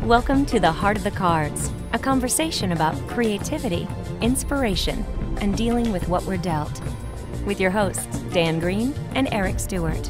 Welcome to the Heart of the Cards, a conversation about creativity, inspiration, and dealing with what we're dealt. With your hosts, Dan Green and Eric Stuart.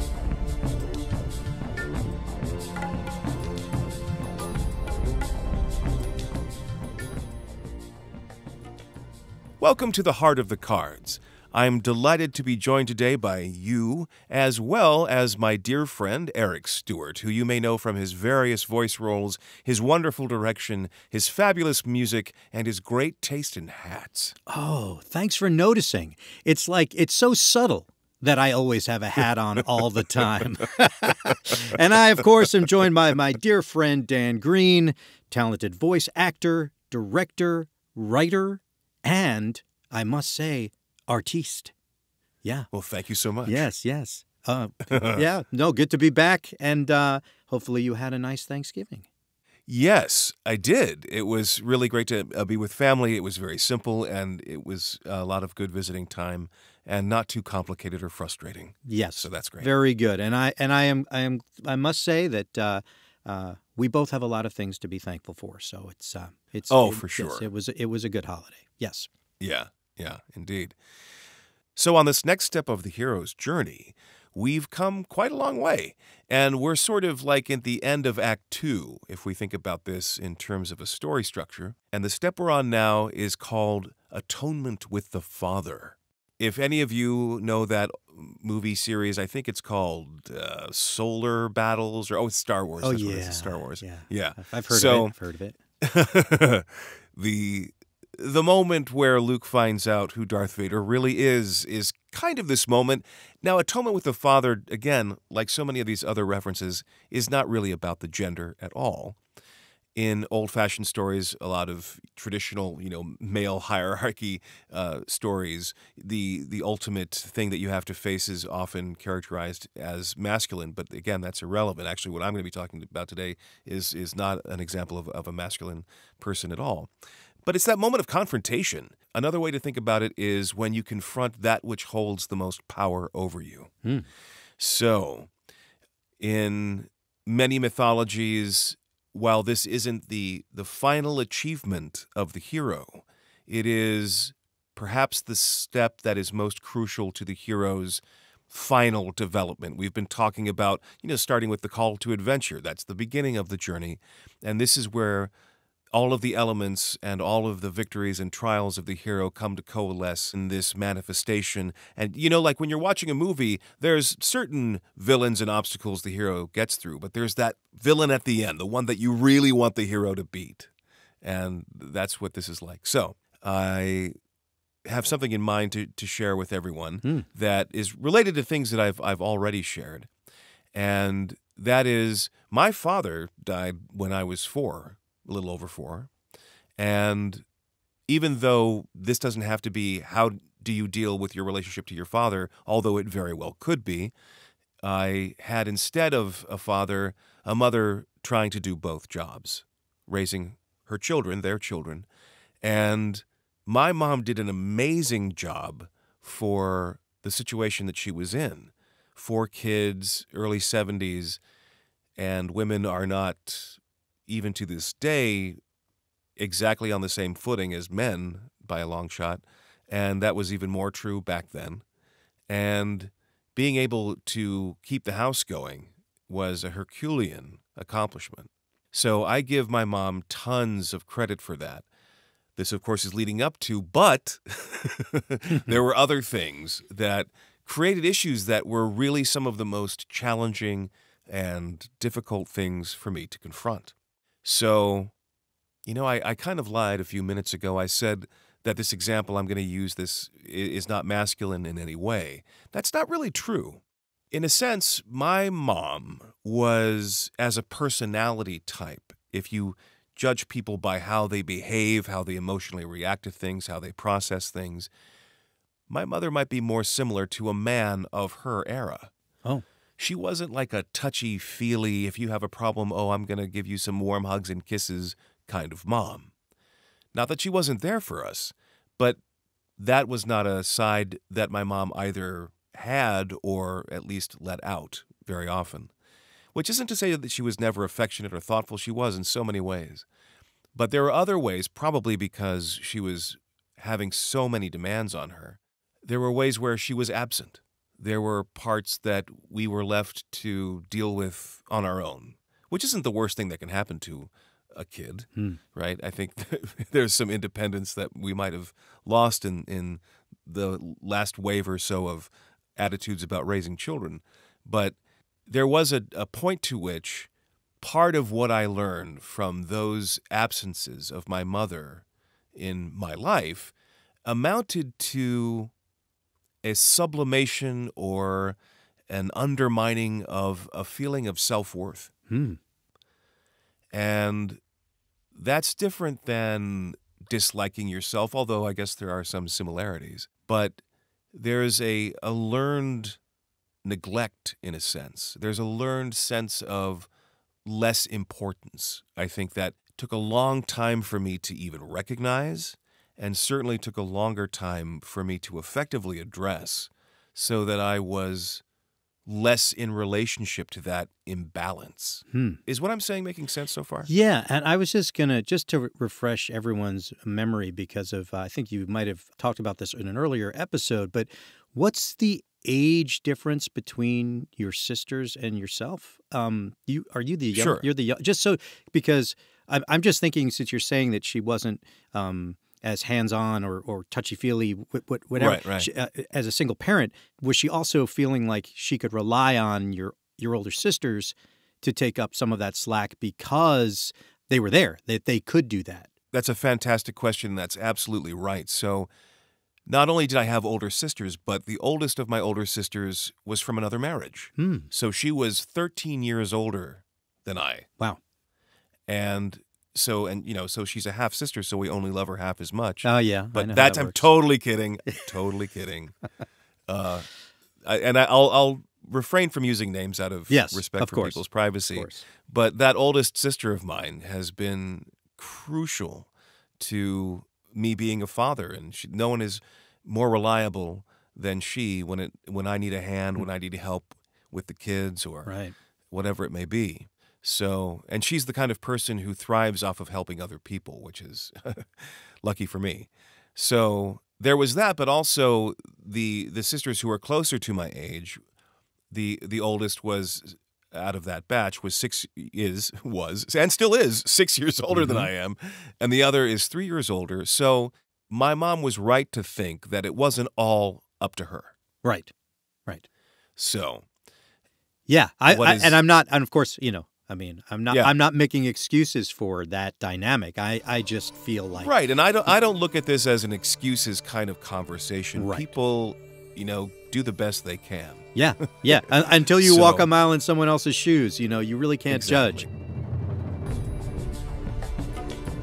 Welcome to the Heart of the Cards. I'm delighted to be joined today by you, as well as my dear friend Eric Stuart, who you may know from his various voice roles, his wonderful direction, his fabulous music, and his great taste in hats. Oh, thanks for noticing. It's so subtle that I always have a hat on all the time. And I, of course, am joined by my dear friend Dan Green, talented voice actor, director, writer, and, I must say, artiste. Yeah. Well, thank you so much. Yes. Yeah, no, good to be back, and hopefully you had a nice Thanksgiving. Yes, I did. It was really great to be with family. It was very simple, and it was a lot of good visiting time, and not too complicated or frustrating. Yes. So that's great. Very good. And I must say that we both have a lot of things to be thankful for. So it's for sure. Yes, it was a good holiday. Yes. Yeah, indeed. So on this next step of the hero's journey, we've come quite a long way, and we're sort of like at the end of Act 2, if we think about this in terms of a story structure. And the step we're on now is called Atonement with the Father. If any of you know that movie series, I think it's called Solar Battles, or it's Star Wars. Oh, That's yeah. What it is. It's Star Wars. Yeah. I've heard of it. The moment where Luke finds out who Darth Vader really is kind of this moment. Now, Atonement with the Father, again, like so many of these other references, is not really about the gender at all. In old-fashioned stories, a lot of traditional, male hierarchy stories, the ultimate thing that you have to face is often characterized as masculine. But again, that's irrelevant. Actually, what I'm going to be talking about today is not an example of a masculine person at all. But it's that moment of confrontation. Another way to think about it is when you confront that which holds the most power over you. So, in many mythologies, while this isn't the final achievement of the hero, it is perhaps the step that is most crucial to the hero's final development. We've been talking about, starting with the call to adventure. That's the beginning of the journey. And this is where all of the elements and all of the victories and trials of the hero come to coalesce in this manifestation. And, like when you're watching a movie, there's certain villains and obstacles the hero gets through, but there's that villain at the end, the one that you really want the hero to beat. And that's what this is like. So I have something in mind to share with everyone that is related to things that I've already shared. And that is, my father died when I was 4. A little over 4. And even though this doesn't have to be how do you deal with your relationship to your father, although it very well could be, I had instead of a father, a mother trying to do both jobs, raising her children, their children. And my mom did an amazing job for the situation that she was in. 4 kids, early 70s, and women are not, even to this day, exactly on the same footing as men by a long shot, and that was even more true back then. And being able to keep the house going was a Herculean accomplishment. So I give my mom tons of credit for that. This, of course, is leading up to, but there were other things that created issues that were really some of the most challenging and difficult things for me to confront. So, I kind of lied a few minutes ago. I said that this example I'm going to use this is not masculine in any way. That's not really true. In a sense, my mom was, as a personality type, if you judge people by how they behave, how they emotionally react to things, how they process things, my mother might be more similar to a man of her era. Oh. She wasn't like a touchy-feely, if you have a problem, I'm going to give you some warm hugs and kisses kind of mom. Not that she wasn't there for us, but that was not a side that my mom either had or at least let out very often. which isn't to say that she was never affectionate or thoughtful. She was in so many ways. But there were other ways, probably because she was having so many demands on her. There were ways where she was absent. There were parts that we were left to deal with on our own, which isn't the worst thing that can happen to a kid, right? I think there's some independence that we might have lost in the last wave or so of attitudes about raising children. But there was a point to which part of what I learned from those absences of my mother in my life amounted to a sublimation or an undermining of a feeling of self-worth. And that's different than disliking yourself, although I guess there are some similarities. But there's a learned neglect, in a sense. There's a learned sense of less importance. I think that took a long time for me to even recognize, and certainly took a longer time for me to effectively address, so that I was less in relationship to that imbalance. Is what I'm saying making sense so far? Yeah, and I was just going to, to refresh everyone's memory because of, I think you might have talked about this in an earlier episode, but what's the age difference between your sisters and yourself? Are you the young? Sure. You're the young, just so, because I'm just thinking, since you're saying that she wasn't as hands-on or touchy-feely, whatever, right. She, as a single parent, was she also feeling like she could rely on your older sisters to take up some of that slack because they were there, that they could do that? That's a fantastic question. That's absolutely right. So not only did I have older sisters, but the oldest of my older sisters was from another marriage. So she was 13 years older than I. Wow. And so she's a half sister, so we only love her half as much. Oh, yeah. But that's, I'm totally kidding. Totally kidding. I'll refrain from using names out of respect for people's privacy. But that oldest sister of mine has been crucial to me being a father, and no one is more reliable than she when I need a hand, when I need help with the kids or whatever it may be. So, and she's the kind of person who thrives off of helping other people, which is lucky for me. So there was that, but also the sisters who are closer to my age. The oldest was, out of that batch, was and still is 6 years older than I am, and the other is 3 years older. So my mom was right to think that it wasn't all up to her. Right. So, yeah, I'm not, and of course, I'm not making excuses for that dynamic. I just feel like and I don't look at this as an excuses kind of conversation. Right. People, do the best they can. Yeah. Until you walk a mile in someone else's shoes, you really can't judge.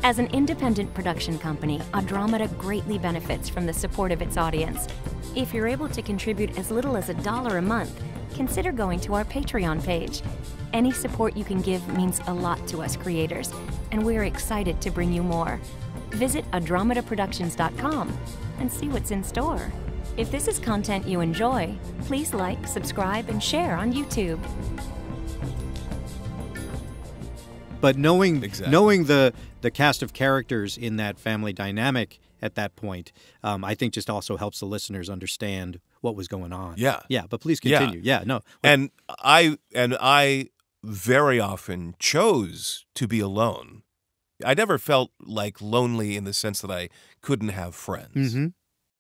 As an independent production company, Andromeda greatly benefits from the support of its audience. If you're able to contribute as little as $1 a month, consider going to our Patreon page. Any support you can give means a lot to us creators, and we're excited to bring you more. Visit AndromedaProductions.com and see what's in store. If this is content you enjoy, please like, subscribe, and share on YouTube. But knowing the cast of characters in that family dynamic at that point, I think just also helps the listeners understand what was going on. Yeah, but please continue. And I very often chose to be alone. I never felt like lonely in the sense that I couldn't have friends.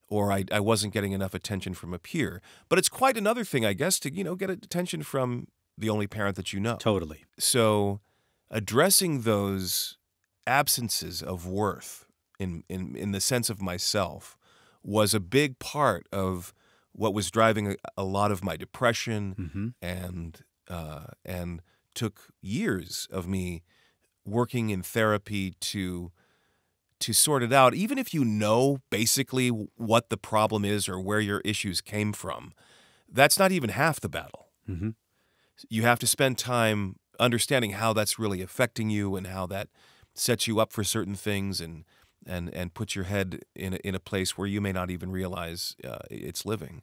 Or I wasn't getting enough attention from a peer. But it's quite another thing, I guess, to, get attention from the only parent that you know. Totally. So addressing those absences of worth in the sense of myself was a big part of what was driving a lot of my depression and took years of me working in therapy to sort it out. Even if you know basically what the problem is or where your issues came from, that's not even half the battle. You have to spend time understanding how that's really affecting you and how that sets you up for certain things and puts your head in a place where you may not even realize it's living.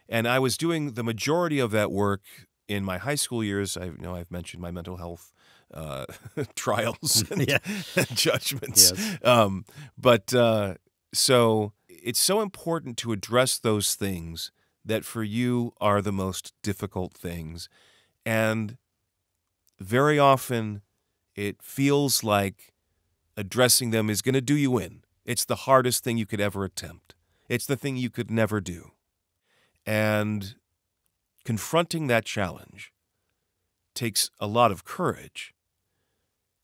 And I was doing the majority of that work in my high school years, I've mentioned my mental health trials and, Yeah. and judgments. Yes. So it's so important to address those things that for you are the most difficult things. And very often it feels like addressing them is going to do you in. It's the hardest thing you could ever attempt. It's the thing you could never do. And confronting that challenge takes a lot of courage.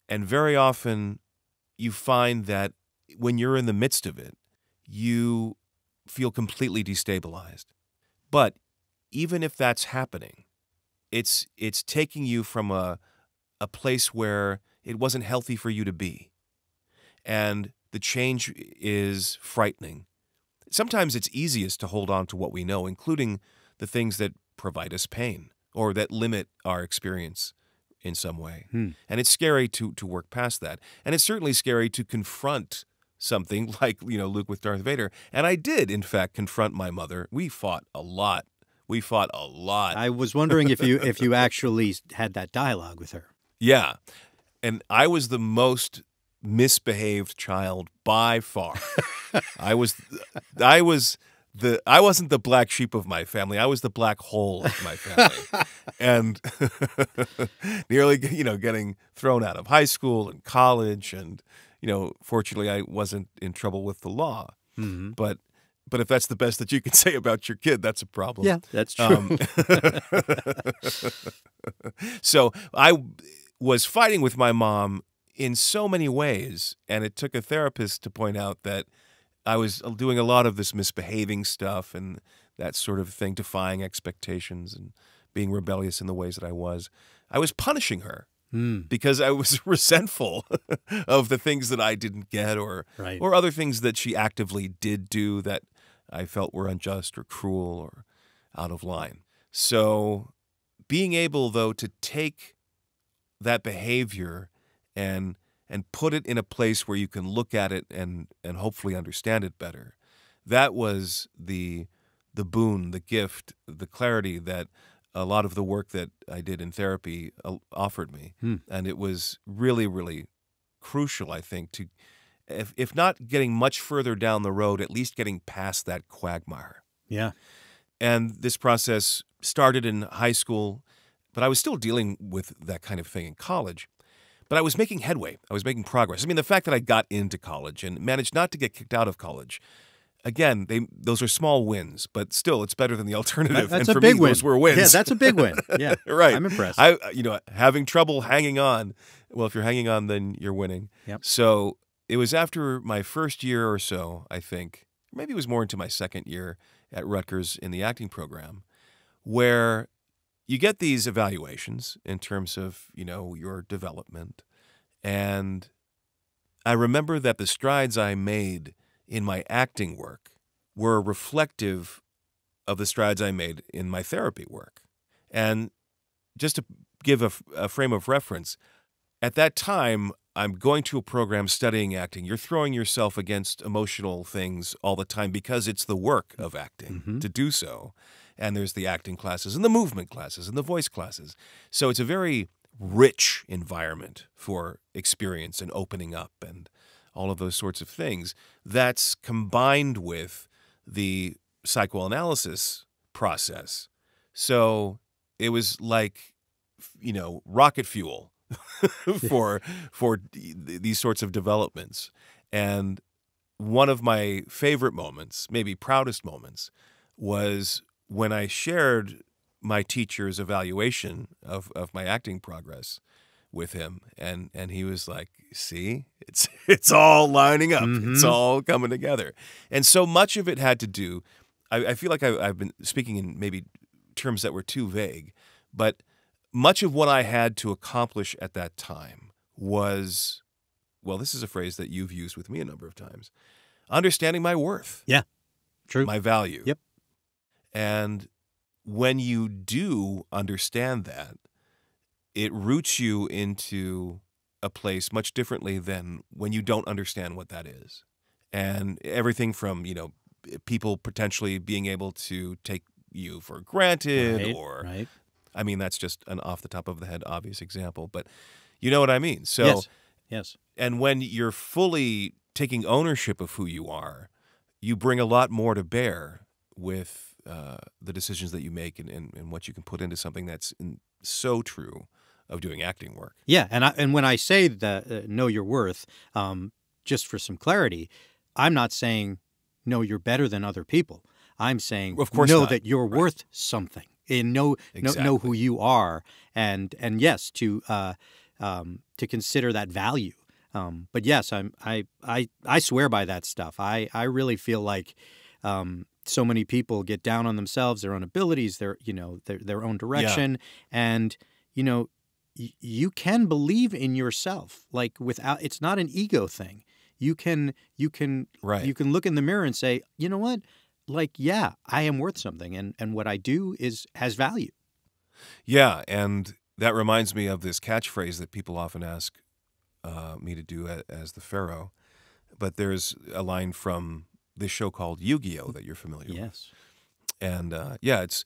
And very often you find that when you're in the midst of it, you feel completely destabilized. But even if that's happening, it's taking you from a place where it wasn't healthy for you to be. And the change is frightening. Sometimes it's easiest to hold on to what we know, including the things that provide us pain or that limit our experience in some way. And it's scary to work past that. And it's certainly scary to confront something like, Luke with Darth Vader. And I did, in fact, confront my mother. We fought a lot. I was wondering if you actually had that dialogue with her. Yeah. And I was the most misbehaved child by far. I wasn't the black sheep of my family. I was the black hole of my family. And nearly, getting thrown out of high school and college. And, fortunately, I wasn't in trouble with the law. Mm-hmm. But if that's the best that you can say about your kid, that's a problem. Yeah, that's true. So I was fighting with my mom in so many ways, and it took a therapist to point out that I was doing a lot of this misbehaving stuff and that sort of thing, defying expectations and being rebellious in the ways that I was. I was punishing her because I was resentful of the things that I didn't get or other things that she actively did do that I felt were unjust or cruel or out of line. So being able, though, to take that behavior and put it in a place where you can look at it and hopefully understand it better, that was the boon, the gift, the clarity that a lot of the work that I did in therapy offered me. And it was really, really crucial, I think, to if not getting much further down the road, at least getting past that quagmire. Yeah. And this process started in high school, but I was still dealing with that kind of thing in college. But I was making headway. I was making progress. I mean, the fact that I got into college and managed not to get kicked out of college, again, those are small wins, but still, it's better than the alternative. That's and a for me, big win. those were wins. Yeah, that's a big win. Yeah, right. I'm impressed. Having trouble hanging on. Well, if you're hanging on, then you're winning. Yep. So it was after my first year or so, I think, maybe it was more into my second year at Rutgers in the acting program, where you get these evaluations in terms of, your development. And I remember that the strides I made in my acting work were reflective of the strides I made in my therapy work. And just to give a frame of reference, at that time, I'm going to a program studying acting. You're throwing yourself against emotional things all the time because it's the work of acting to do so. And there's the acting classes and the movement classes and the voice classes. So it's a very rich environment for experience and opening up and all of those sorts of things. That's combined with the psychoanalysis process. So it was like, rocket fuel for these sorts of developments. And one of my favorite moments, maybe proudest moments, was when I shared my teacher's evaluation of my acting progress with him, and he was like, see, it's all lining up. It's all coming together. And so much of it had to do, I feel like I've been speaking in maybe terms that were too vague, but much of what I had to accomplish at that time was, well, this is a phrase that you've used with me a number of times, understanding my worth. Yeah, true. My value. Yep. And when you do understand that, it roots you into a place much differently than when you don't understand what that is. And everything from, people potentially being able to take you for granted or I mean, that's just an off-the-top-of-the-head obvious example, but you know what I mean. So, Yes. Yes. And when you're fully taking ownership of who you are, you bring a lot more to bear with the decisions that you make and what you can put into something that's so true of doing acting work. Yeah, and when I say that know your worth, just for some clarity, I'm not saying know you're better than other people. I'm saying Of course know not. that you're worth something. And know who you are, and yes, to consider that value. But yes, I swear by that stuff. I really feel like so many people get down on themselves, their own abilities, their own direction, and you can believe in yourself. Like without, it's not an ego thing. You can look in the mirror and say, you know what? Like, yeah, I am worth something, and what I do has value. Yeah, and that reminds me of this catchphrase that people often ask me to do as the Pharaoh. But there's a line from this show called Yu-Gi-Oh! That you're familiar with. Yes. And it's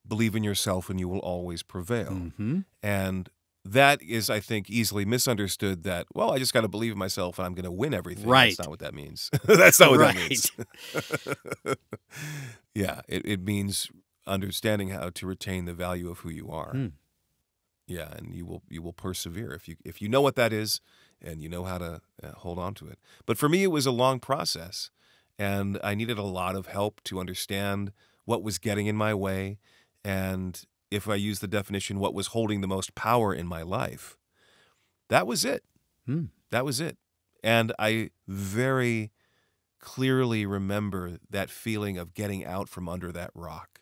believe in yourself and you will always prevail. Mm-hmm. And that is, I think, easily misunderstood that, well, I just got to believe in myself and I'm going to win everything. Right. That's not what that means. That's not what Right. that means. Yeah, it means understanding how to retain the value of who you are. Yeah, and you will persevere if you know what that is and you know how to hold on to it. But for me, it was a long process, and I needed a lot of help to understand what was getting in my way, and if I use the definition, what was holding the most power in my life. That was it. That was it. And I very clearly remember that feeling of getting out from under that rock.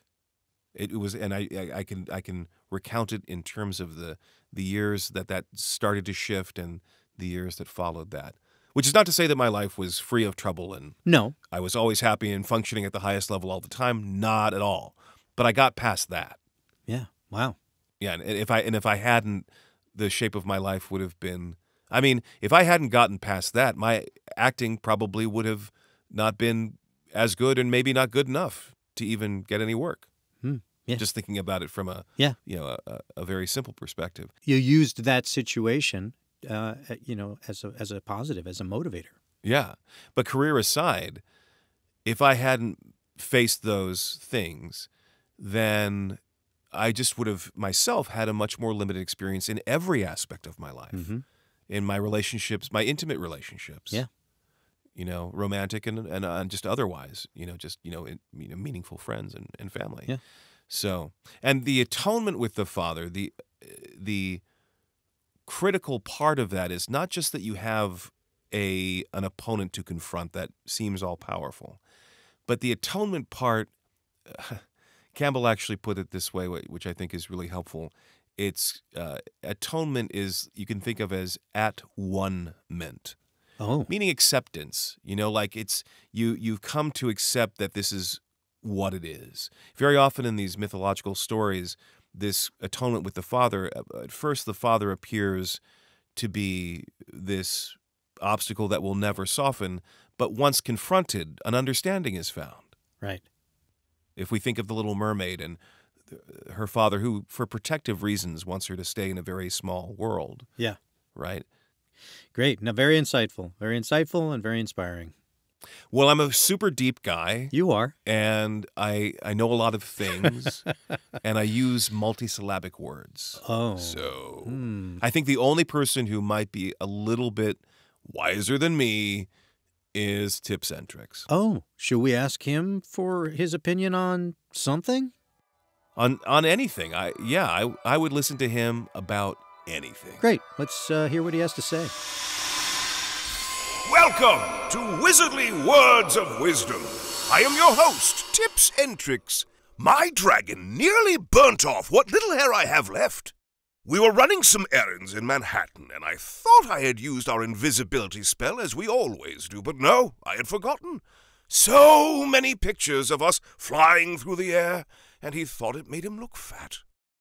It was, and I can recount it in terms of the years that started to shift and the years that followed that. Which is not to say that my life was free of trouble and No. I was always happy and functioning at the highest level all the time. Not at all. But I got past that. Yeah. Wow. Yeah, and if I hadn't, the shape of my life would have been. I mean, if I hadn't gotten past that, my acting probably would have not been as good and maybe not good enough to even get any work. Yeah. Just thinking about it from a very simple perspective. You used that situation, as a positive, as a motivator. Yeah, but career aside, if I hadn't faced those things, then I just would have myself had a much more limited experience in every aspect of my life, in my relationships, my intimate relationships. Yeah. Romantic and just otherwise, meaningful friends and family. Yeah. So, and the atonement with the Father, the critical part of that is not just that you have an opponent to confront that seems all powerful, but the atonement part. Cambell actually put it this way, which I think is really helpful. It's atonement is you can think of as at one-ment. Oh. Meaning acceptance. Like it's you've come to accept that this is what it is. Very often in these mythological stories, this atonement with the Father, at first the Father appears to be this obstacle that will never soften, but once confronted, an understanding is found. Right. If we think of the Little Mermaid and her father, who, for protective reasons, wants her to stay in a very small world. Yeah. Right? Great. Now, very insightful and very inspiring. Well, I'm a super deep guy. You are. And I know a lot of things, and I use multisyllabic words. Oh. So I think the only person who might be a little bit wiser than me is Tipcentrix. Oh, should we ask him for his opinion on something? On anything. I would listen to him about anything. Great. Let's hear what he has to say. Welcome to Wizardly Words of Wisdom. I am your host, Tipcentrix. My dragon nearly burnt off what little hair I have left. We were running some errands in Manhattan, and I thought I had used our invisibility spell as we always do, but no, I had forgotten. So many pictures of us flying through the air, and he thought it made him look fat.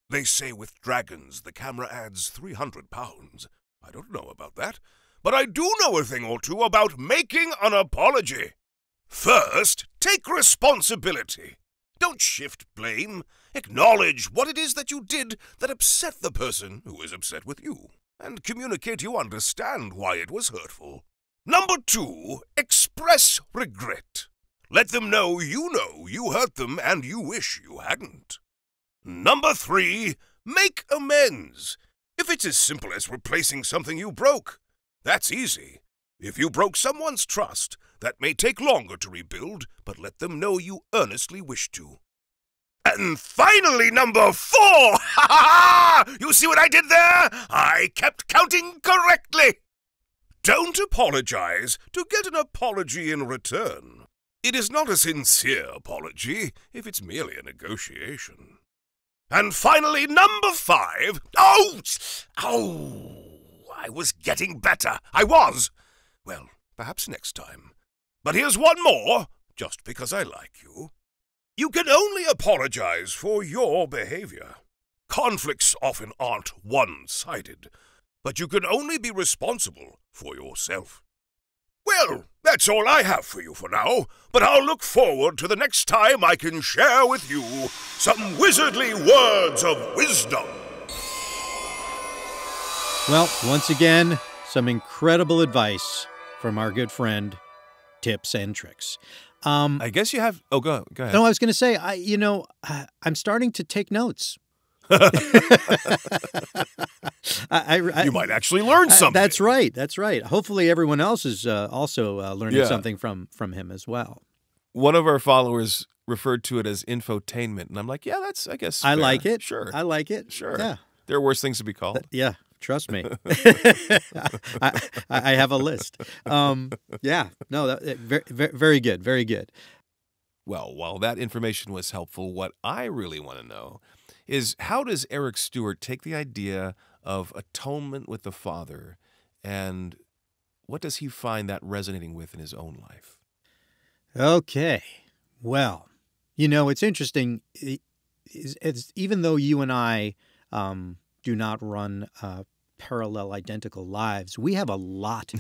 They say with dragons the camera adds 300 pounds. I don't know about that, but I do know a thing or two about making an apology. First, take responsibility. Don't shift blame. Acknowledge what it is that you did that upset the person who is upset with you, and communicate you understand why it was hurtful. Number 2, express regret. Let them know you hurt them and you wish you hadn't. Number 3, make amends. If it's as simple as replacing something you broke, that's easy. If you broke someone's trust, that may take longer to rebuild, but let them know you earnestly wish to. And finally, number 4! Ha ha ha! You see what I did there? I kept counting correctly. Don't apologize to get an apology in return. It is not a sincere apology if it's merely a negotiation. And finally, number 5. Oh, I was getting better. I was. Well, perhaps next time. But here's one more, just because I like you. You can only apologize for your behavior. Conflicts often aren't one-sided, but you can only be responsible for yourself. Well, that's all I have for you for now, but I'll look forward to the next time I can share with you some wizardly words of wisdom. Well, once again, some incredible advice from our good friend, Tips and Tricks. I guess you have... Oh, go ahead. No, I was going to say, I'm starting to take notes. You might actually learn something. That's right. That's right. Hopefully everyone else is also learning something from him as well. One of our followers referred to it as infotainment, and I'm like, yeah, that's, I guess, I fair. like it. Sure. I like it. Sure. Yeah. There are worse things to be called. Yeah. Trust me. I have a list. Yeah. No, very, very good. Very good. Well, while that information was helpful, what I really want to know is, how does Eric Stuart take the idea of atonement with the Father, and what does he find that resonating with in his own life? Okay. Well, it's interesting. It's even though you and I do not run parallel, identical lives, we have a lot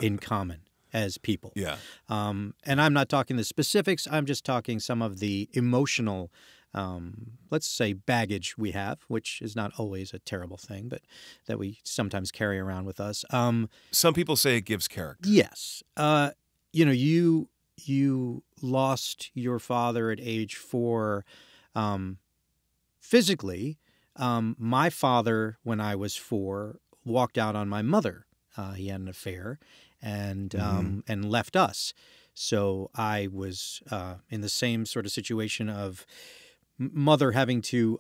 in common as people. Yeah. And I'm not talking the specifics. I'm just talking some of the emotional, let's say, baggage we have, which is not always a terrible thing, but that we sometimes carry around with us. Some people say it gives character. Yes. You lost your father at age 4 physically. My father, when I was 4, walked out on my mother. He had an affair and left us. So I was in the same sort of situation of mother having to,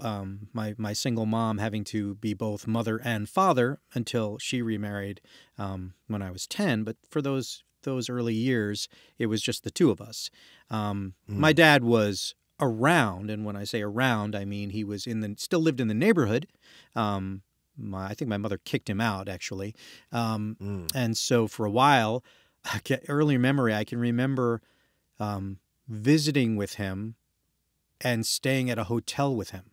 my single mom having to be both mother and father until she remarried when I was 10. But for those early years, it was just the two of us. My dad was around, and when I say around, I mean he was still lived in the neighborhood. I think my mother kicked him out, actually. And so for a while, early memory, I can remember visiting with him and staying at a hotel with him,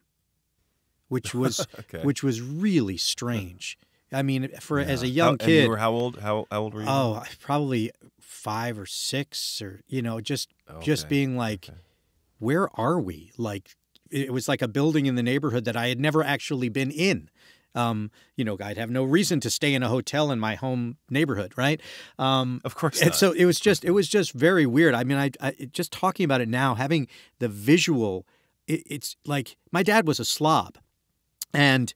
which was which was really strange. I mean, as a young kid. And you were how old? How old were you? Oh, probably 5 or 6, or just being like, where are we? Like, it was like a building in the neighborhood that I had never actually been in. I'd have no reason to stay in a hotel in my home neighborhood, right? Of course not. And so it was just very weird. I mean, I just talking about it now, having the visual, it's like my dad was a slob, and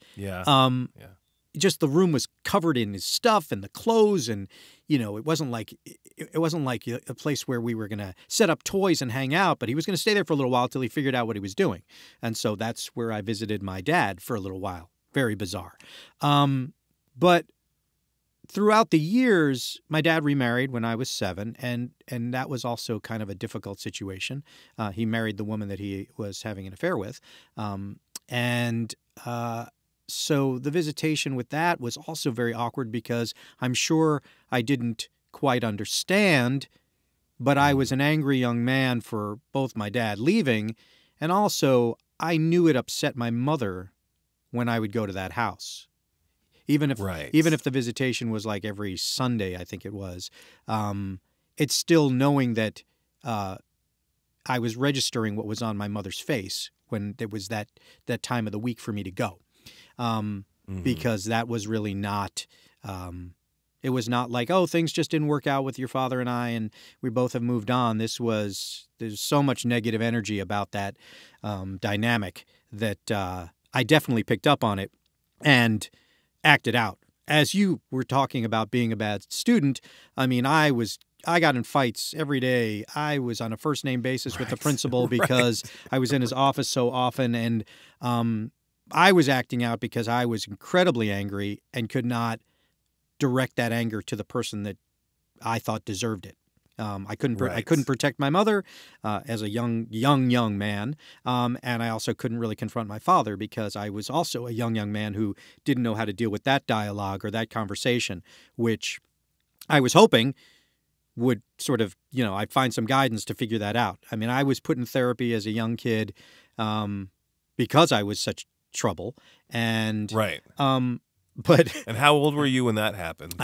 just the room was covered in his stuff and the clothes, and it wasn't like a place where we were going to set up toys and hang out, but he was going to stay there for a little while till he figured out what he was doing. And so that's where I visited my dad for a little while. Very bizarre. But throughout the years, my dad remarried when I was 7, and that was also kind of a difficult situation. He married the woman that he was having an affair with. So the visitation with that was also very awkward, because I'm sure I didn't quite understand, but I was an angry young man for both my dad leaving, and also I knew it upset my mother when I would go to that house. Even if the visitation was like every Sunday, I think it was, it's still knowing that I was registering what was on my mother's face when there was that time of the week for me to go. Because that was really not, it was not like, oh, things just didn't work out with your father and I, and we both have moved on. There's so much negative energy about that dynamic that I definitely picked up on it and acted out. As you were talking about being a bad student, I mean, I got in fights every day. I was on a first name basis with the principal because I was in his office so often, and I was acting out because I was incredibly angry and could not direct that anger to the person that I thought deserved it. I couldn't protect my mother as a young man, and I also couldn't really confront my father because I was also a young man who didn't know how to deal with that dialogue or that conversation, which I was hoping would sort of, I'd find some guidance to figure that out. I mean, I was put in therapy as a young kid because I was such trouble, and but and how old were you when that happened?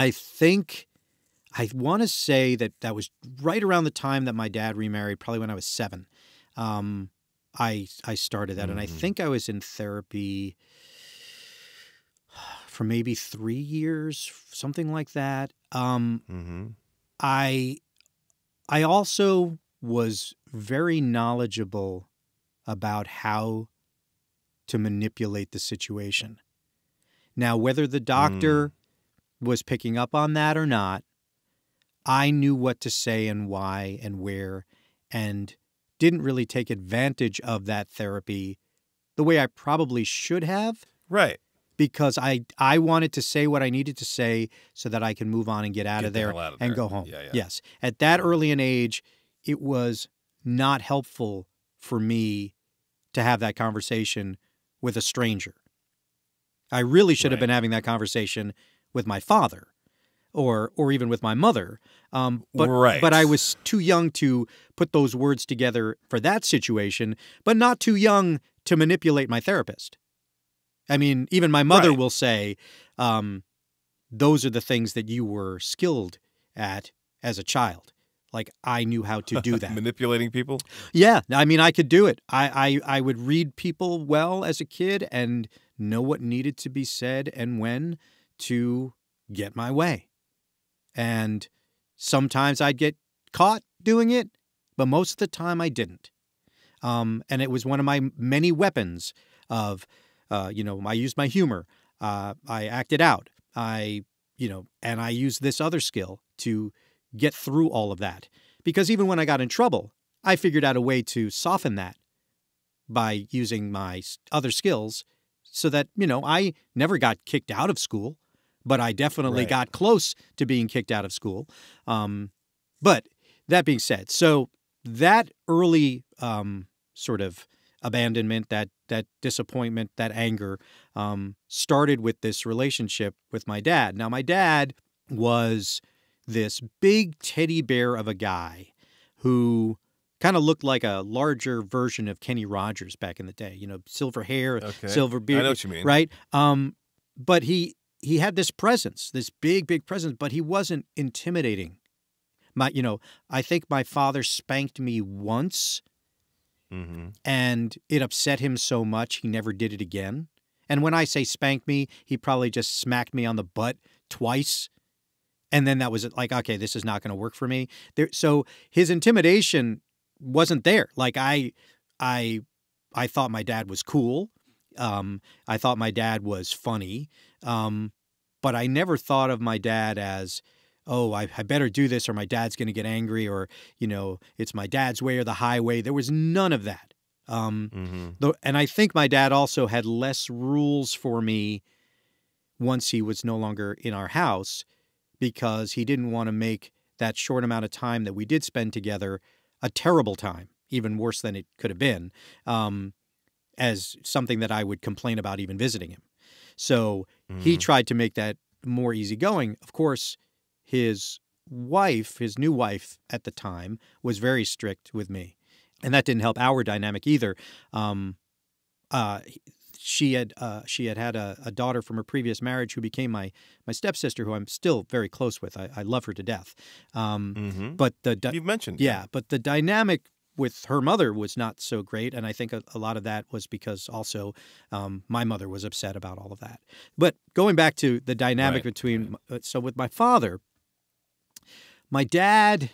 I want to say that was right around the time that my dad remarried, probably when I was 7. I started that, and I think I was in therapy for maybe 3 years, something like that. I also was very knowledgeable about how to manipulate the situation. Now, whether the doctor was picking up on that or not, I knew what to say and why and where, and didn't really take advantage of that therapy the way I probably should have. Right. Because I wanted to say what I needed to say so that I can move on and get out of there and go home. Yeah. Yes. At that early an age, it was not helpful for me to have that conversation with a stranger. I really should have been having that conversation with my father or even with my mother. But I was too young to put those words together for that situation, but not too young to manipulate my therapist. I mean, even my mother will say, those are the things that you were skilled at as a child. Like, I knew how to do that. Manipulating people? Yeah. I mean, I could do it. I would read people well as a kid and know what needed to be said and when to get my way. And sometimes I'd get caught doing it, but most of the time I didn't. And it was one of my many weapons of, I used my humor. I acted out. And I used this other skill to get through all of that. Because even when I got in trouble, I figured out a way to soften that by using my other skills so that, I never got kicked out of school, but I definitely got close to being kicked out of school. But that being said, so that early sort of abandonment, that disappointment, that anger started with this relationship with my dad. Now, my dad was this big teddy bear of a guy who kind of looked like a larger version of Kenny Rogers back in the day. Silver hair, silver beard. I know what you mean. Right? But he had this presence, this big presence, but he wasn't intimidating. I think my father spanked me once, and it upset him so much he never did it again. And when I say spank me, he probably just smacked me on the butt twice. And then that was like, okay, this is not going to work for me. So his intimidation wasn't there. Like I thought my dad was cool. I thought my dad was funny. But I never thought of my dad as, oh, I better do this or my dad's going to get angry or, it's my dad's way or the highway. There was none of that. And I think my dad also had less rules for me once he was no longer in our house because he didn't want to make that short amount of time that we did spend together a terrible time, even worse than it could have been, as something that I would complain about even visiting him. So he tried to make that more easygoing. Of course, his new wife at the time, was very strict with me. And that didn't help our dynamic either. She had a daughter from her previous marriage who became my stepsister, who I'm still very close with. I love her to death. But you've mentioned. Yeah, but the dynamic with her mother was not so great, and I think a lot of that was because also my mother was upset about all of that. But going back to the dynamic between, so with my father, my dad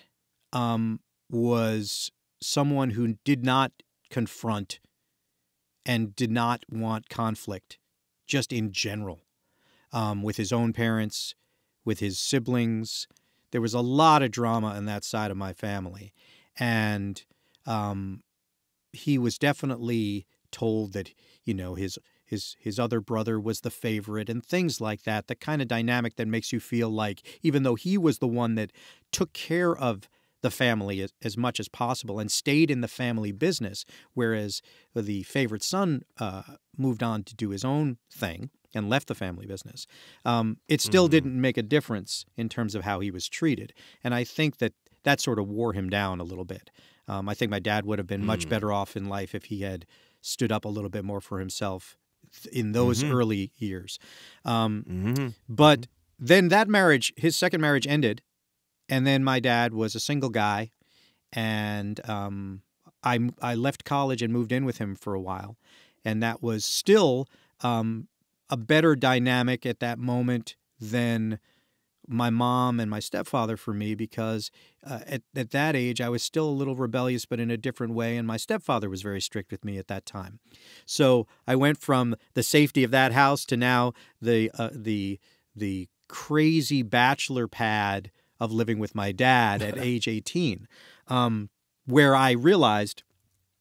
was someone who did not confront and did not want conflict, just in general, with his own parents, with his siblings. There was a lot of drama on that side of my family, and he was definitely told that, you know, his other brother was the favorite and things like that, the kind of dynamic that makes you feel like even though he was the one that took care of the family as much as possible and stayed in the family business, whereas the favorite son moved on to do his own thing and left the family business, it still didn't make a difference in terms of how he was treated. And I think that sort of wore him down a little bit. I think my dad would have been much better off in life if he had stood up a little bit more for himself in those early years. But then that marriage, his second marriage ended, and then my dad was a single guy, and I left college and moved in with him for a while, and that was still a better dynamic at that moment than my mom and my stepfather for me, because at that age I was still a little rebellious, but in a different way, and my stepfather was very strict with me at that time. So I went from the safety of that house to now the crazy bachelor pad of living with my dad at age 18, where I realized,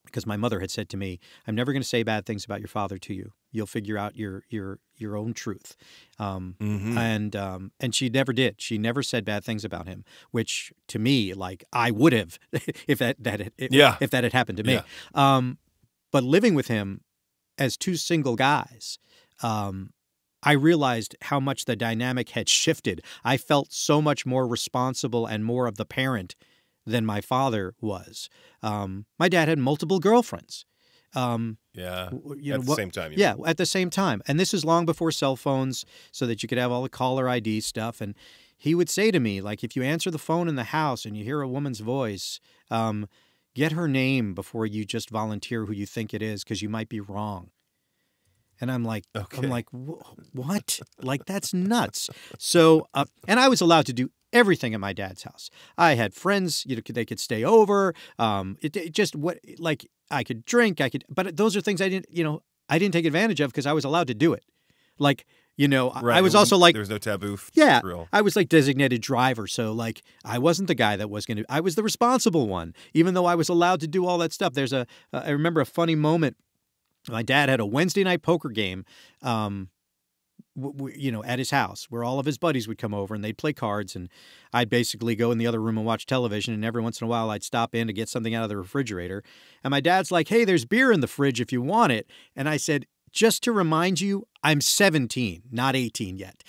because my mother had said to me, "I'm never going to say bad things about your father to you. You'll figure out your own truth." And she never did. She never said bad things about him, which to me, like, I would have if that had happened to me. But living with him as two single guys, I realized how much the dynamic had shifted. I felt so much more responsible and more of the parent than my father was. My dad had multiple girlfriends. At the same time. At the same time. And this is long before cell phones, so that you could have all the caller ID stuff. And he would say to me, like, if you answer the phone in the house and you hear a woman's voice, get her name before you just volunteer who you think it is, because you might be wrong. And I'm like, what? Like, that's nuts. So, and I was allowed to do everything at my dad's house. I had friends, they could stay over. I could drink, but those are things I didn't take advantage of because I was allowed to do it. Like, I was also like, there was no taboo. I was like designated driver. So like, I wasn't the guy that was I was the responsible one, even though I was allowed to do all that stuff. I remember a funny moment. My dad had a Wednesday night poker game, at his house, where all of his buddies would come over and they'd play cards, and I'd basically go in the other room and watch television, and every once in a while I'd stop in to get something out of the refrigerator. And my dad's like, "Hey, there's beer in the fridge if you want it." And I said, "Just to remind you, I'm 17, not 18 yet."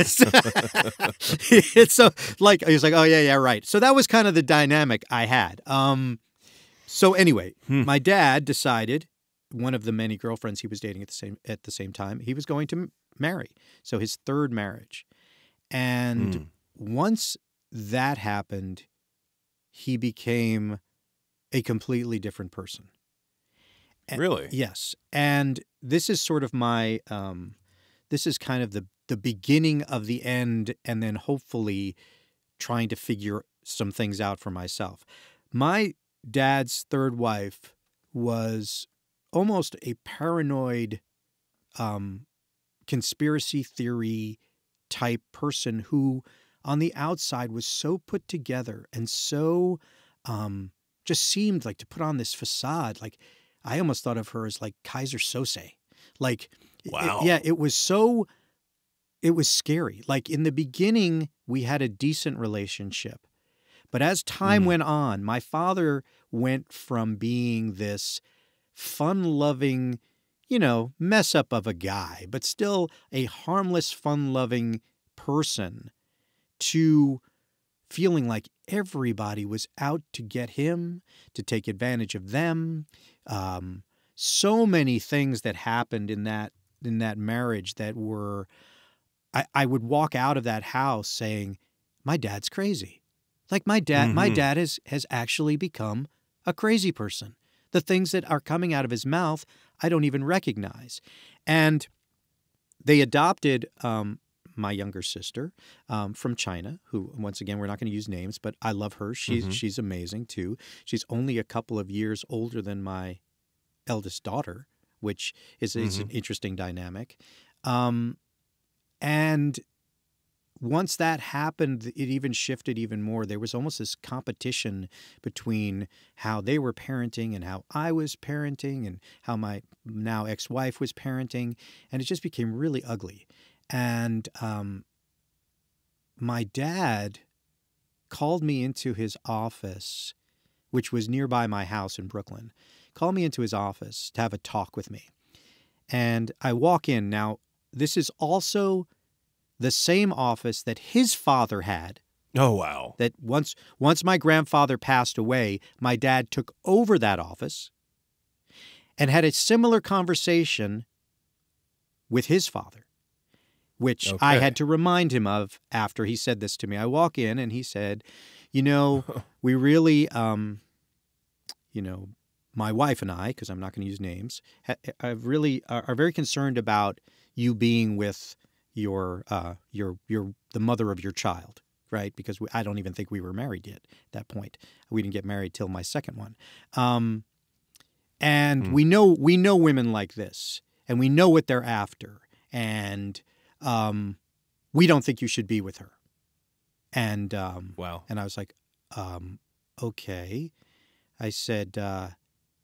So like, he was like, "Oh yeah, right." So that was kind of the dynamic I had. So anyway, my dad decided, one of the many girlfriends he was dating at the same time, he was going to marry. So his third marriage. And once that happened, he became a completely different person. Really? Yes. And this is sort of my, this is kind of the beginning of the end, and then hopefully trying to figure some things out for myself. My dad's third wife was almost a paranoid conspiracy theory type person who on the outside was so put together and so just seemed like to put on this facade. Like, I almost thought of her as like Kaiser Sose. Like, wow. It was scary. Like, in the beginning, we had a decent relationship. But as time went on, my father went from being this fun-loving, mess up of a guy, but still a harmless, fun-loving person, to feeling like everybody was out to get him, to take advantage of them. So many things that happened in that marriage that were, I would walk out of that house saying, my dad's crazy. Like, my dad has actually become a crazy person. The things that are coming out of his mouth, I don't even recognize. And they adopted my younger sister from China, who, once again, we're not going to use names, but I love her. She's amazing, too. She's only a couple of years older than my eldest daughter, which is an interesting dynamic. And once that happened, it even shifted even more. There was almost this competition between how they were parenting and how I was parenting and how my now ex-wife was parenting. And it just became really ugly. And my dad called me into his office, which was nearby my house in Brooklyn, called me into his office to have a talk with me. And I walk in. Now, this is also the same office that his father had. Oh, wow. That once my grandfather passed away, my dad took over that office and had a similar conversation with his father, which I had to remind him of after he said this to me. I walk in and he said, we really, my wife and I, because I'm not going to use names, are very concerned about you being with the mother of your child, right? Because I don't even think we were married yet at that point. We didn't get married till my second one. And we know women like this, and we know what they're after, and we don't think you should be with her. And wow. And I was like, okay. I said,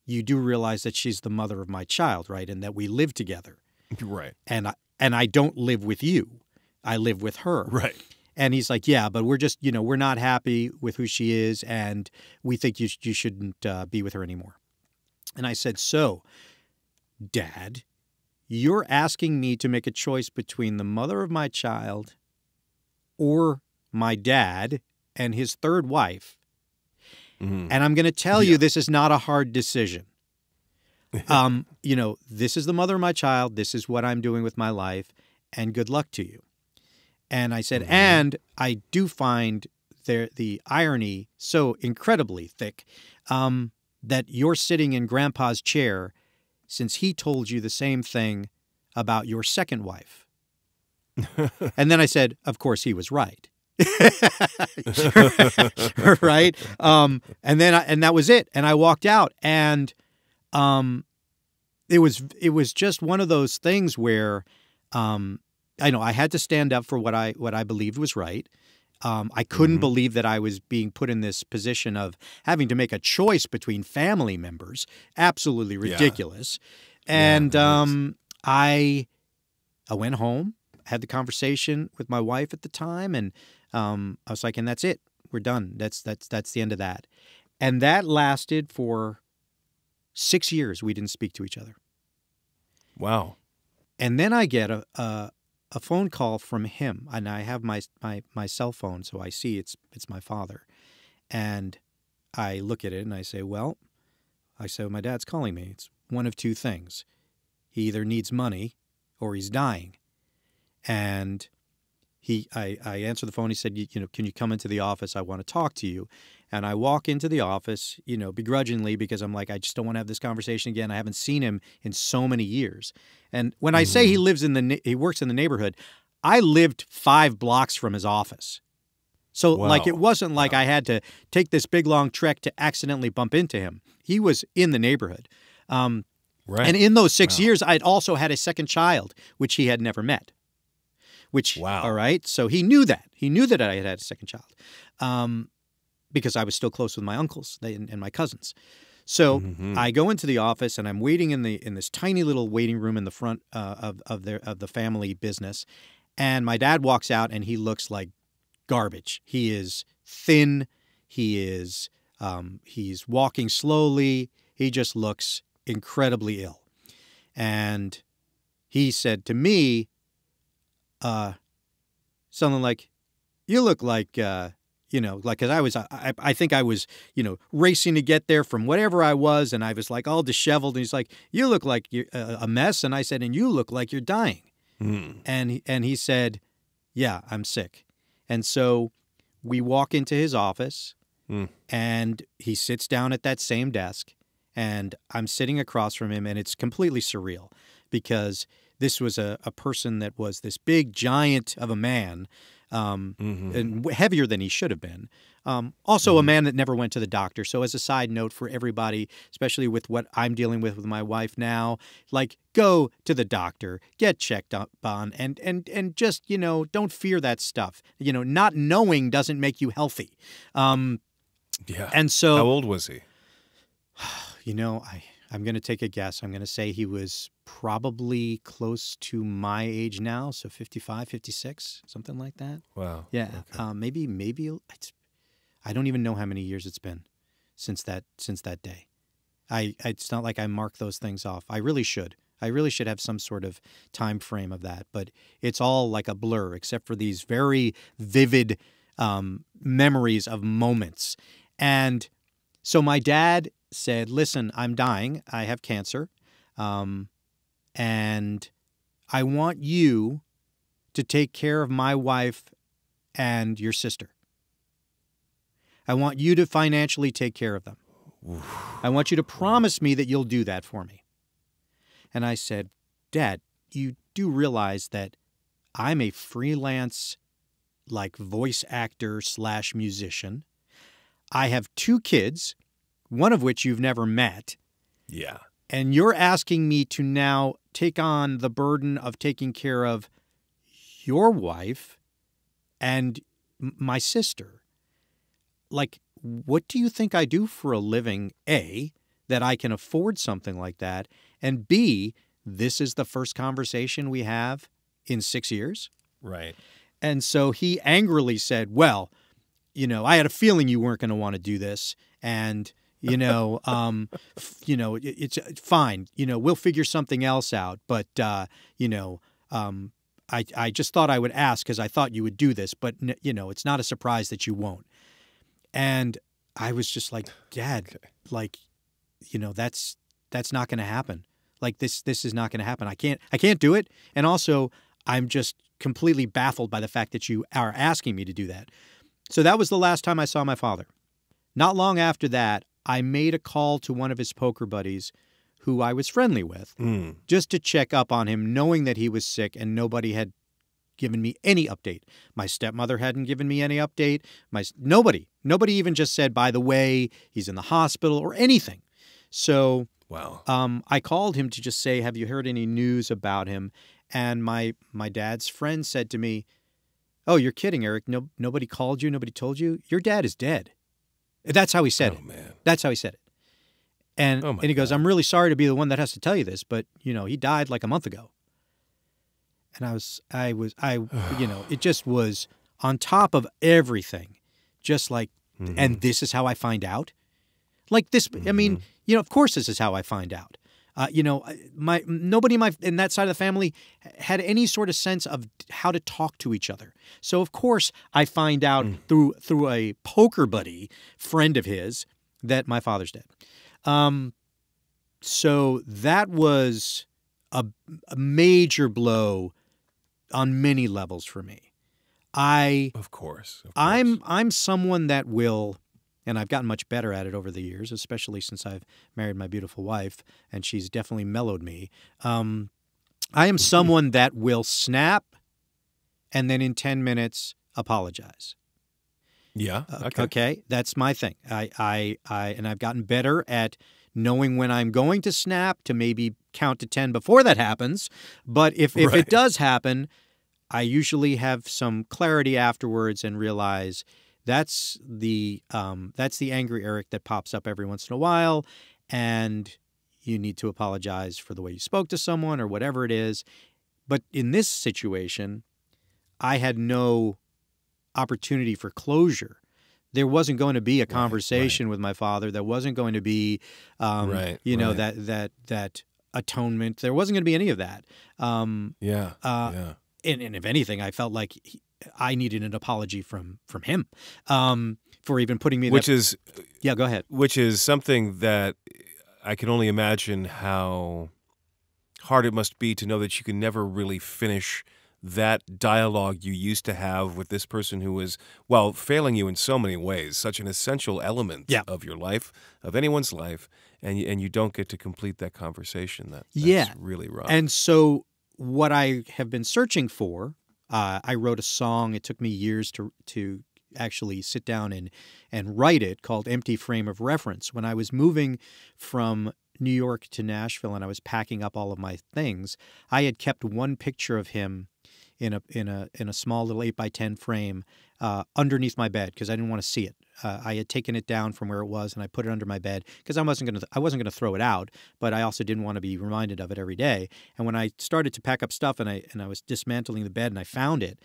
you do realize that she's the mother of my child, right? And that we live together. Right. And I don't live with you. I live with her. Right. And he's like, yeah, but we're just, we're not happy with who she is, and we think you shouldn't be with her anymore. And I said, so, Dad, you're asking me to make a choice between the mother of my child or my dad and his third wife. And I'm going to tell you this is not a hard decision. This is the mother of my child. This is what I'm doing with my life, and good luck to you. And I said, and I do find the irony so incredibly thick that you're sitting in Grandpa's chair since he told you the same thing about your second wife. And then I said, of course, he was right. Right? And that was it. And I walked out, and it was just one of those things where I had to stand up for what I believed was right. I couldn't believe that I was being put in this position of having to make a choice between family members. Absolutely ridiculous. Yeah. And I went home, had the conversation with my wife at the time, and I was like, and that's it. We're done. That's the end of that. And that lasted for 6 years. We didn't speak to each other. Wow. And then I get a phone call from him, and I have my cell phone, so I see it's my father. And I look at it and I say, my dad's calling me. It's one of two things. He either needs money or he's dying. And I answer the phone. He said, can you come into the office? I want to talk to you. And I walk into the office, begrudgingly, because I'm like, I just don't want to have this conversation again. I haven't seen him in so many years. And when I say he works in the neighborhood, I lived 5 blocks from his office. So it wasn't like I had to take this big long trek to accidentally bump into him. He was in the neighborhood. Right. And in those 6 years, I'd also had a second child, which he had never met. All right. So he knew that. He knew that I had a second child because I was still close with my uncles and my cousins. So I go into the office, and I'm waiting in this tiny little waiting room in the front of the family business. And my dad walks out, and he looks like garbage. He is thin. He's walking slowly. He just looks incredibly ill. And he said to me, something like, you look like, because I think I was, racing to get there from whatever I was, and I was like all disheveled, and he's like, you look like you're a mess, and I said, and you look like you're dying. And he said, yeah, I'm sick. And so we walk into his office, And he sits down at that same desk, and I'm sitting across from him, and it's completely surreal because this was a person that was this big giant of a man, and heavier than he should have been. Also a man that never went to the doctor. So as a side note for everybody, especially with what I'm dealing with my wife now, like go to the doctor, get checked up on, and just, don't fear that stuff. Not knowing doesn't make you healthy. Yeah. And so, how old was he? I'm going to take a guess. I'm going to say he was probably close to my age now, so 55, 56, something like that. Wow. Yeah. Okay. Maybe I don't even know how many years it's been since that day. It's not like I mark those things off. I really should. I really should have some sort of time frame of that, but it's all like a blur except for these very vivid memories of moments. And so my dad said, listen, I'm dying. I have cancer. And I want you to take care of my wife and your sister. I want you to financially take care of them. I want you to promise me that you'll do that for me. And I said, Dad, you do realize that I'm a freelance, voice actor / musician. I have 2 kids, one of which you've never met. Yeah. And you're asking me to now take on the burden of taking care of your wife and my sister. What do you think I do for a living, A, that I can afford something like that, and B, this is the first conversation we have in 6 years? Right. And so he angrily said, well, I had a feeling you weren't going to want to do this, and it's fine. We'll figure something else out. But, I just thought I would ask because I thought you would do this. But, it's not a surprise that you won't. And I was just like, Dad, that's not going to happen. This is not going to happen. I can't do it. And also, I'm just completely baffled by the fact that you are asking me to do that. So that was the last time I saw my father. Not long after that, I made a call to one of his poker buddies who I was friendly with just to check up on him, knowing that he was sick and nobody had given me any update. My stepmother hadn't given me any update. Nobody even just said, by the way, he's in the hospital or anything. So wow. I called him to just say, have you heard any news about him? And my dad's friend said to me, oh, you're kidding, Eric. Nobody called you. Nobody told you. Your dad is dead. That's how he said it. Man. That's how he said it. And he goes, I'm really sorry to be the one that has to tell you this, but, he died like a month ago. And it just was on top of everything. Just and this is how I find out? I mean, of course this is how I find out. Nobody in that side of the family had any sort of sense of how to talk to each other. So of course I find out through a poker buddy friend of his that my father's dead. So that was a major blow on many levels for me. Of course. I'm someone that will. And I've gotten much better at it over the years, especially since I've married my beautiful wife, and she's definitely mellowed me. I am someone that will snap and then in 10 minutes apologize. Yeah. Okay. That's my thing. And I've gotten better at knowing when I'm going to snap to maybe count to 10 before that happens. But if it does happen, I usually have some clarity afterwards and realize that's the angry Eric that pops up every once in a while, and you need to apologize for the way you spoke to someone or whatever it is. But in this situation, I had no opportunity for closure. There wasn't going to be a conversation with my father. There wasn't going to be, that atonement. There wasn't going to be any of that. And if anything, I felt like I needed an apology from him for even putting me in Yeah, go ahead. Which is something that I can only imagine how hard it must be to know that you can never really finish that dialogue you used to have with this person who was, well, failing you in so many ways, such an essential element of your life, of anyone's life, and you don't get to complete that conversation. That's really rough. And so what I have been searching for, I wrote a song. It took me years to actually sit down and write it, called Empty Frame of Reference. When I was moving from New York to Nashville and I was packing up all of my things, I had kept one picture of him in a small little 8x10 frame underneath my bed because I didn't want to see it. I had taken it down from where it was and I put it under my bed because I wasn't going to throw it out, but I also didn't want to be reminded of it every day. And when I started to pack up stuff and I was dismantling the bed and I found it,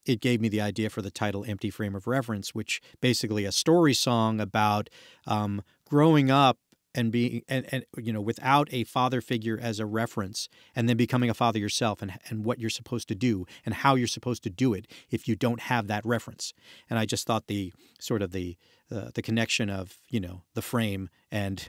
it gave me the idea for the title Empty Frame of Reference, which basically a story song about growing up and being and without a father figure as a reference, and then becoming a father yourself, and what you're supposed to do and how you're supposed to do it if you don't have that reference. And I just thought the connection of the frame and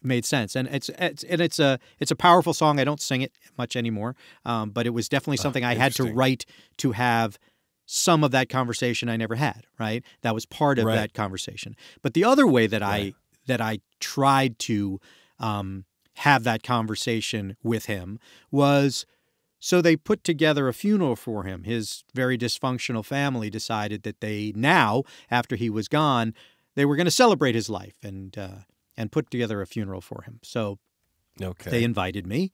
made sense. And it's a powerful song. I don't sing it much anymore, but it was definitely something I had to write to have some of that conversation I never had. Right, that was part of that conversation. But the other way that I tried to have that conversation with him was, so they put together a funeral for him. His very dysfunctional family decided that now, after he was gone, they were going to celebrate his life and put together a funeral for him. So they invited me,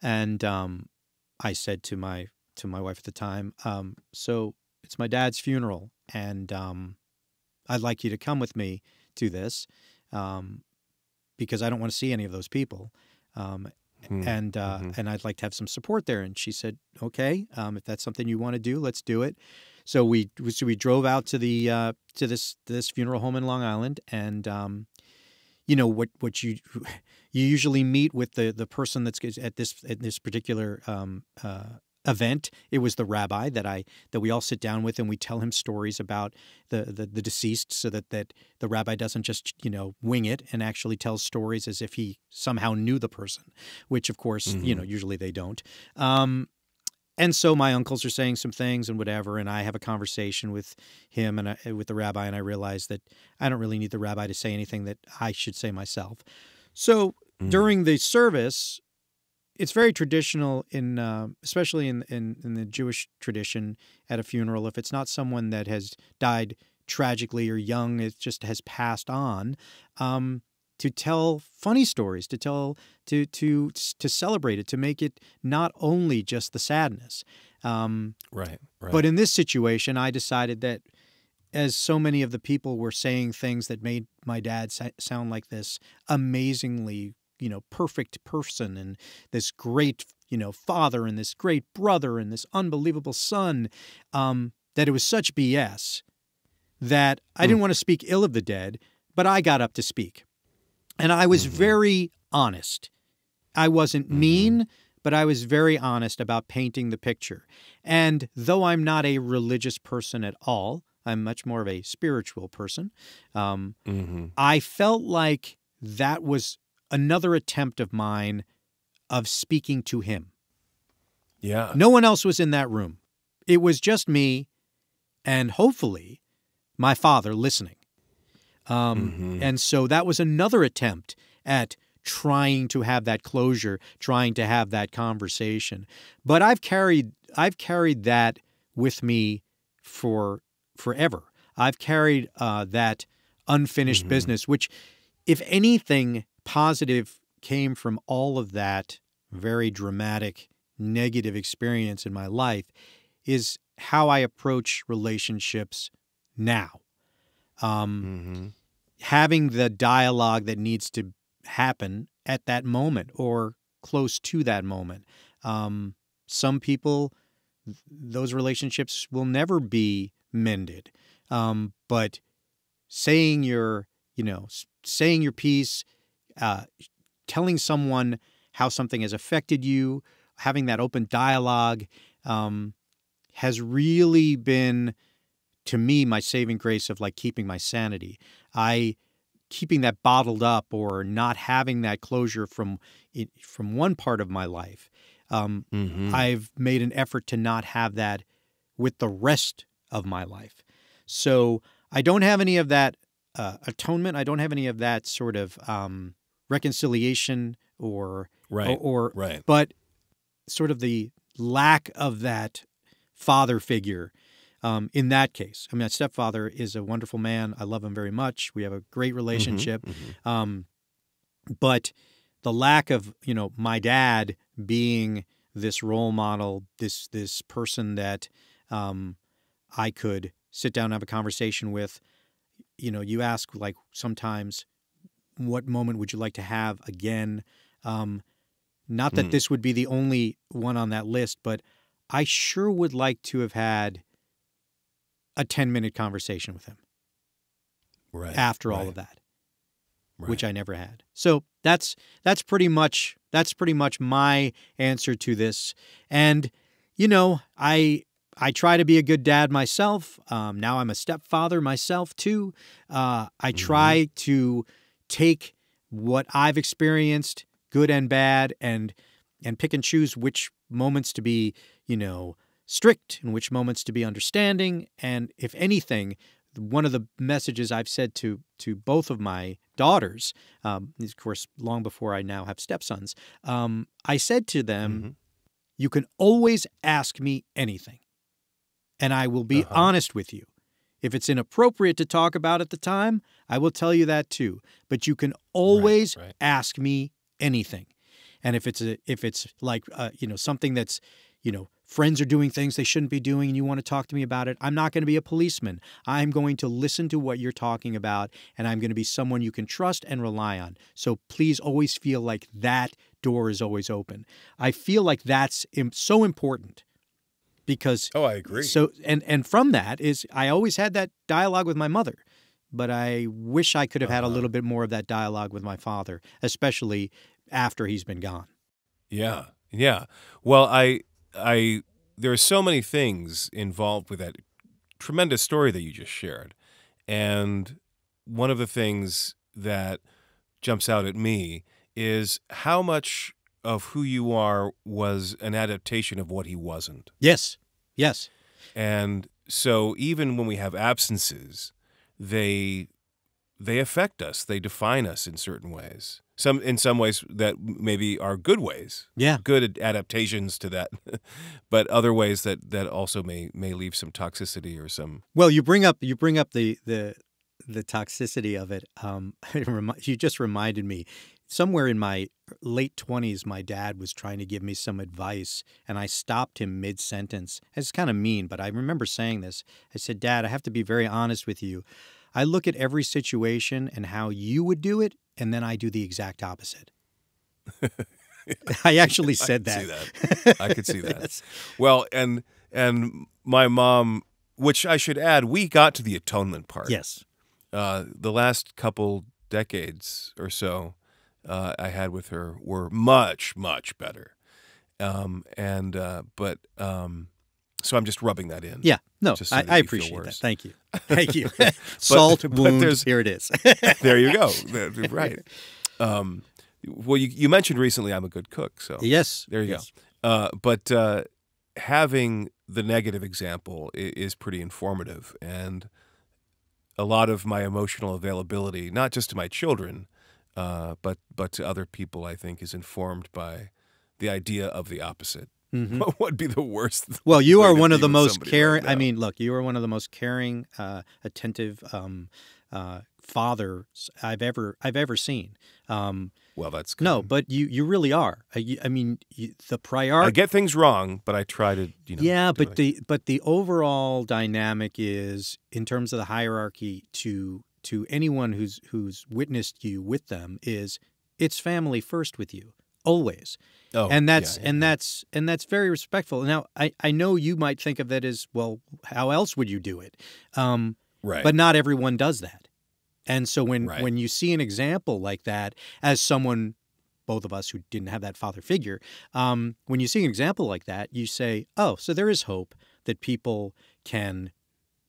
and I said to my wife at the time, so it's my dad's funeral, and I'd like you to come with me to this. Because I don't want to see any of those people, and I'd like to have some support there. And she said, "Okay, if that's something you want to do, let's do it." So we drove out to this funeral home in Long Island, and what you usually meet with the person that's at this particular event. It was the rabbi that we all sit down with, and we tell him stories about the deceased, so that the rabbi doesn't just wing it and actually tells stories as if he somehow knew the person, which of course usually they don't. And so my uncles are saying some things and whatever, and I have a conversation with him and with the rabbi, and I realize that I don't really need the rabbi to say anything that I should say myself. So during the service, it's very traditional especially in the Jewish tradition at a funeral. If it's not someone that has died tragically or young, it just has passed on, to tell funny stories, to celebrate it, to make it not only just the sadness. Right. But in this situation, I decided that, as so many of the people were saying things that made my dad sound like this amazingly perfect person and this great, father and this great brother and this unbelievable son, that it was such BS that I didn't want to speak ill of the dead, but I got up to speak. And I was very honest. I wasn't mean, but I was very honest about painting the picture. And though I'm not a religious person at all, I'm much more of a spiritual person, I felt like that was another attempt of mine of speaking to him. Yeah. No one else was in that room. It was just me and hopefully my father listening. And so that was another attempt at trying to have that closure, trying to have that conversation. But I've carried that with me forever. I've carried that unfinished business, which, if anything positive came from all of that very dramatic, negative experience in my life, is how I approach relationships now. Having the dialogue that needs to happen at that moment or close to that moment. Some people, those relationships will never be mended. But saying your piece, telling someone how something has affected you, having that open dialogue, has really been, to me, my saving grace of keeping my sanity. Keeping that bottled up or not having that closure from one part of my life I've made an effort to not have that with the rest of my life. So I don't have any of that atonement. I don't have any of that sort of reconciliation or but sort of the lack of that father figure in that case. I mean, my stepfather is a wonderful man. I love him very much. We have a great relationship. But the lack of, my dad being this role model, this person that I could sit down and have a conversation with. You ask, like, sometimes, what moment would you like to have again? Not that this would be the only one on that list, but I sure would like to have had a 10-minute conversation with him after all of that, which I never had. So that's pretty much my answer to this. And, I try to be a good dad myself. Now I'm a stepfather myself too. I try to take what I've experienced, good and bad, and pick and choose which moments to be, strict and which moments to be understanding. And if anything, one of the messages I've said to both of my daughters, of course, long before I now have stepsons, I said to them, you can always ask me anything, and I will be honest with you. If it's inappropriate to talk about at the time, I will tell you that too. But you can always ask me anything. And if it's like something that's, friends are doing things they shouldn't be doing and you want to talk to me about it, I'm not going to be a policeman. I'm going to listen to what you're talking about, and I'm going to be someone you can trust and rely on. So please always feel like that door is always open. I feel like that's so important because... Oh, I agree. So, and from that is I always had that dialogue with my mother, but I wish I could have had a little bit more of that dialogue with my father, especially after he's been gone. Yeah. Yeah. Well, there are so many things involved with that tremendous story that you just shared. And one of the things that jumps out at me is how much of who you are was an adaptation of what he wasn't. Yes. Yes. And so even when we have absences, they affect us. They define us in certain ways. In some ways that maybe are good ways, good adaptations to that, but other ways that also may leave some toxicity or some. Well, you bring up the toxicity of it. You just reminded me. Somewhere in my late 20s, my dad was trying to give me some advice, and I stopped him mid-sentence. It's kind of mean, but I remember saying this. I said, "Dad, I have to be very honest with you. I look at every situation and how you would do it, and then I do the exact opposite." I actually said that. I could see that. Yes. Well, and my mom, which I should add, we got to the atonement part. Yes. The last couple decades or so I had with her were much, much better. So I'm just rubbing that in. Yeah. No, so I appreciate that. Thank you. Thank you. Salt wound, here it is. There you go. Right. Well, you mentioned recently I'm a good cook, so yes, there you go. But having the negative example is pretty informative, and a lot of my emotional availability, not just to my children, but to other people, I think, is informed by the idea of the opposite. What would be the worst? Well, you are one of the most caring. I mean, look, you are one of the most caring, attentive fathers I've ever seen. Well, that's good. No, but you really are. I mean, the priority. I get things wrong, but I try to. Yeah, but the overall dynamic is, in terms of the hierarchy, to anyone who's witnessed you with them, is it's family first with you always. Oh, and that's very respectful. Now, I know you might think of that as, well, how else would you do it? Right. But not everyone does that. And so when you see an example like that, as someone, both of us who didn't have that father figure, when you see an example like that, you say, oh, so there is hope that people can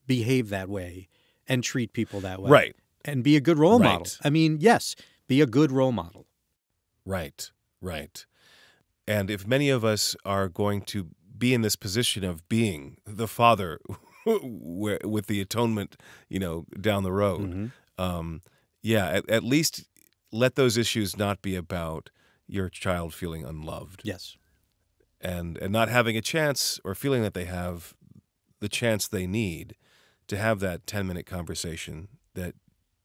behave that way and treat people that way. Right. And be a good role model. I mean, yes, be a good role model. Right. Right. And if many of us are going to be in this position of being the father with the atonement, down the road, at least let those issues not be about your child feeling unloved. Yes. And not having a chance or feeling that they have the chance they need to have that 10-minute conversation that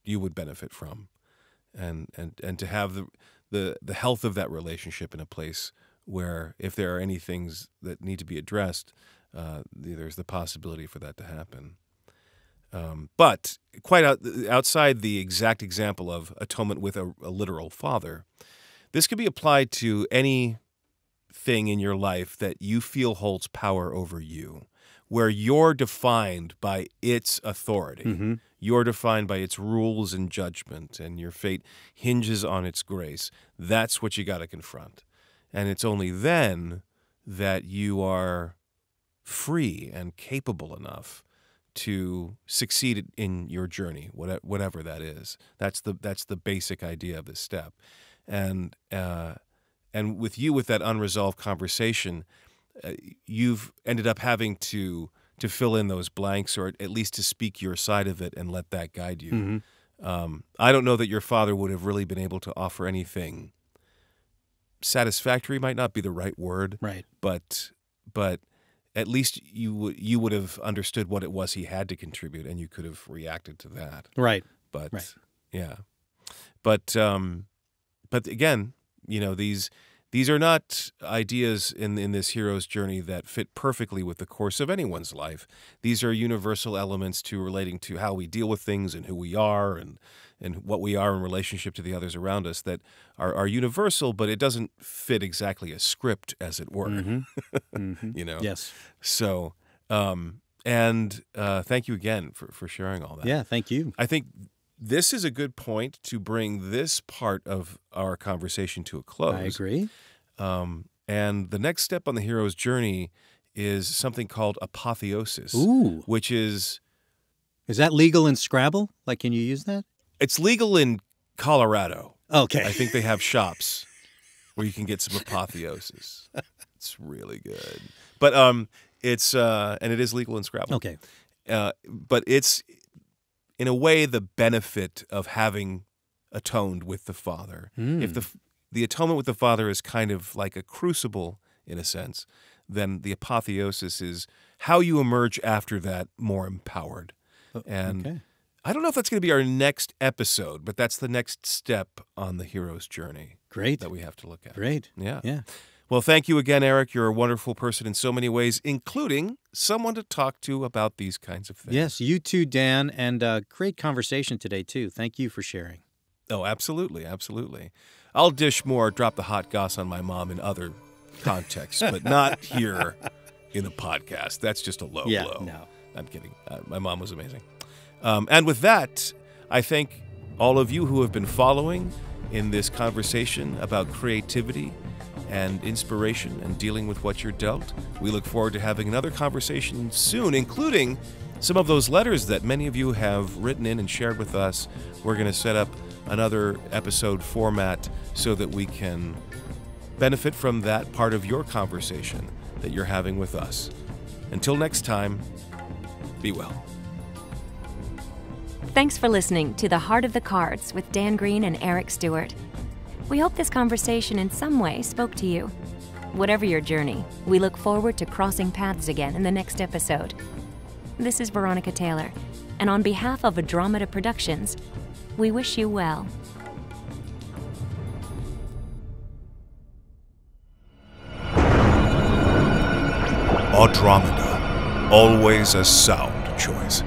you would benefit from, and to have the health of that relationship in a place where if there are any things that need to be addressed, there's the possibility for that to happen. But quite outside the exact example of atonement with a literal father, this could be applied to any thing in your life that you feel holds power over you, where you're defined by its authority. You're defined by its rules and judgment, and your fate hinges on its grace. That's what you got to confront. And it's only then that you are free and capable enough to succeed in your journey, whatever that is. That's the basic idea of this step. And with you, with that unresolved conversation, you've ended up having to fill in those blanks, or at least to speak your side of it and let that guide you. I don't know that your father would have really been able to offer anything satisfactory. Might not be the right word, right? But at least you would have understood what it was he had to contribute, and you could have reacted to that, right? But right. Yeah, but again, these are not ideas in this hero's journey that fit perfectly with the course of anyone's life. These are universal elements to relating to how we deal with things and who we are and what we are in relationship to the others around us that are universal, but it doesn't fit exactly a script, as it were. Yes. So, thank you again for sharing all that. Yeah, thank you. I think this is a good point to bring this part of our conversation to a close. I agree. And the next step on the hero's journey is something called apotheosis. Ooh. Which is that legal in Scrabble? Like, can you use that? It's legal in Colorado. Okay. I think they have shops where you can get some apotheosis. It's really good. But it's and it is legal in Scrabble. Okay. But it's, in a way, the benefit of having atoned with the Father. If the atonement with the Father is kind of like a crucible, in a sense, then the apotheosis is how you emerge after that more empowered. And okay. I don't know if that's going to be our next episode, but that's the next step on the hero's journey. Great. That we have to look at. Great. Yeah. Yeah. Well, thank you again, Eric. You're a wonderful person in so many ways, including someone to talk to about these kinds of things. Yes, you too, Dan, and great conversation today, too. Thank you for sharing. Oh, absolutely, absolutely. I'll dish more, drop the hot goss on my mom in other contexts, but not here in a podcast. That's just a low blow. No. I'm kidding. My mom was amazing. And with that, I thank all of you who have been following in this conversation about creativity and inspiration and dealing with what you're dealt. We look forward to having another conversation soon, including some of those letters that many of you have written in and shared with us. We're going to set up another episode format so that we can benefit from that part of your conversation that you're having with us. Until next time, be well. Thanks for listening to The Heart of the Cards with Dan Green and Eric Stuart. We hope this conversation in some way spoke to you. Whatever your journey, we look forward to crossing paths again in the next episode. This is Veronica Taylor, and on behalf of Atonement Productions, we wish you well. Atonement, always a sound choice.